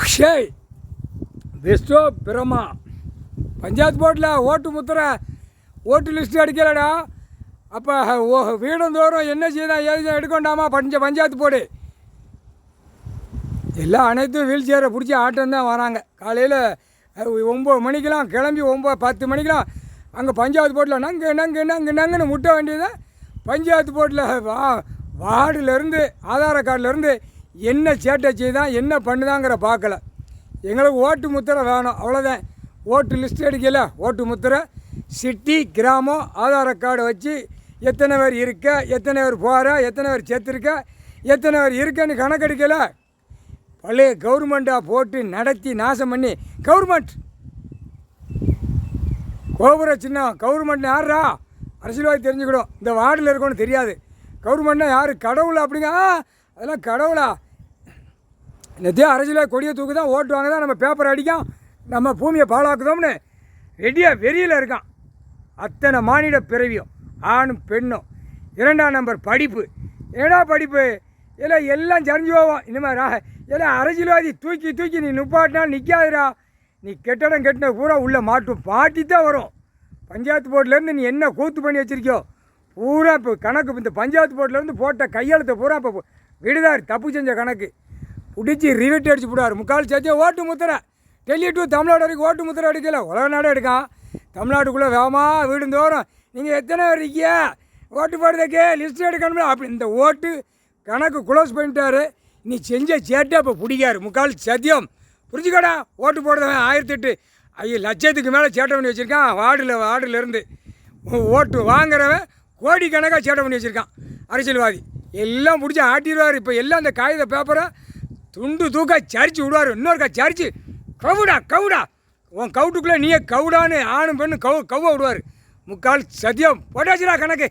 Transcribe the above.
Akshay Bairstow பிரமா பஞ்சாயத்து போர்ட்டில் ஓட்டு முத்திர ஓட்டு லிஸ்ட்டு அடிக்கலடா. அப்போ வீடந்தோறும் என்ன செய்தான் ஏது எடுக்கண்டாமா பஞ்சாயத்து போர்டு எல்லாம் அனைத்தும் வீல் சேரை பிடிச்சி ஆட்டம் தான் வராங்க. காலையில் 9 மணிக்கெலாம் கிளம்பி 10 மணிக்கெலாம் அங்கே பஞ்சாயத்து போர்ட்டில் நங்குன்னு முட்ட வேண்டியதை பஞ்சாயத்து போர்ட்டில் வார்டுலேருந்து ஆதார கார்டிலேருந்து என்ன சேட்டை செய்தான் என்ன பண்ணுதாங்கிற பார்க்கல. எங்களுக்கு ஓட்டு முத்திரை வேணும், அவ்வளோதான். ஓட்டு லிஸ்ட் அடிக்கல, ஓட்டு முத்திரை சிட்டி கிராமம் ஆதார கார்டு வச்சு எத்தனை பேர் இருக்க, எத்தனை பேர் போகிற, எத்தனை பேர் செத்துருக்க, எத்தனை பேர் இருக்கன்னு கணக்கெடுக்கல. பழைய கவர்மெண்ட்டாக போட்டு நடத்தி நாசம் பண்ணி கவர்மெண்ட் கோபுர சின்னம் கவர்மெண்ட் யாரா அரசியல்வாதி தெரிஞ்சுக்கிடும். இந்த வார்டில் இருக்கணும்னு தெரியாது. கவர்மெண்ட்னா யார் கடவுளா அப்படிங்க? அதெல்லாம் கடவுளா? என்னத்தையும் அரசியல்வாதி கொடியை தூக்கு தான் ஓட்டு வாங்க தான் நம்ம பேப்பர் அடிக்கும், நம்ம பூமியை பாழாக்குதோம்னு ரெடியாக வெறியில் இருக்கான். அத்தனை மானிட பிறவியும் ஆணும் பெண்ணும். 2ஆம் நம்பர் படிப்பு. ஏடா படிப்பு எல்லாம் சரிஞ்சு போவோம். இனிமேல் எல்லாம் அரசியல்வாதி தூக்கி நீ நுப்பாட்டினா நிற்காதுடா. நீ கெட்டடம் கட்டின பூரா உள்ளே மாட்டி தான் வரும். பஞ்சாயத்து போர்ட்லேருந்து நீ என்ன கூத்து பண்ணி வச்சுருக்கியோ பூரா இப்போ கணக்கு இந்த பஞ்சாயத்து போர்ட்லேருந்து போட்ட கையெழுத்தை பூரா இப்போ விடுதார் தப்பு செஞ்ச கணக்கு பிடிச்சி ரிவெட் அடிச்சு போடுவார். முக்கால் சேர்த்து ஓட்டு முத்திரை டெல்லி டு தமிழ்நாடு வரைக்கும் ஓட்டு முத்திரை அடிக்கல, உலக நாடே எடுக்கான். தமிழ்நாட்டுக்குள்ளே வேகமாக வீடுந்தோறும் நீங்கள் எத்தனை பேர் இருக்கியா ஓட்டு போடுறதுக்கே லிஸ்ட்டு எடுக்கணும்ல அப்படி இந்த ஓட்டு கணக்கு க்ளோஸ் பண்ணிட்டாரு. நீ செஞ்ச சேட்டை இப்போ பிடிக்காரு முக்கால் சத்தியம். புரிஞ்சுக்கடா, ஓட்டு போடுறவன் 1008 லட்சத்துக்கு மேலே சேட்டை பண்ணி வச்சுருக்கான். வார்டுலேருந்து ஓட்டு வாங்குறவன் கோடிக்கணக்காக சேட்டை பண்ணி வச்சுருக்கான். அரசியல்வாதி எல்லாம் பிடிச்சி ஆட்டிடுவார். இப்போ எல்லாம் அந்த காகித பேப்பரை துண்டு தூக்கா சரிச்சு விடுவார். இன்னொருக்கா சரிச்சு கவுடா உன் கவுட்டுக்குள்ளே நீயே கவுடான்னு ஆணும் பெண்ணு கவ்வ விடுவார். முக்கால் சத்தியம் போட்டாச்சுடா கணக்கு.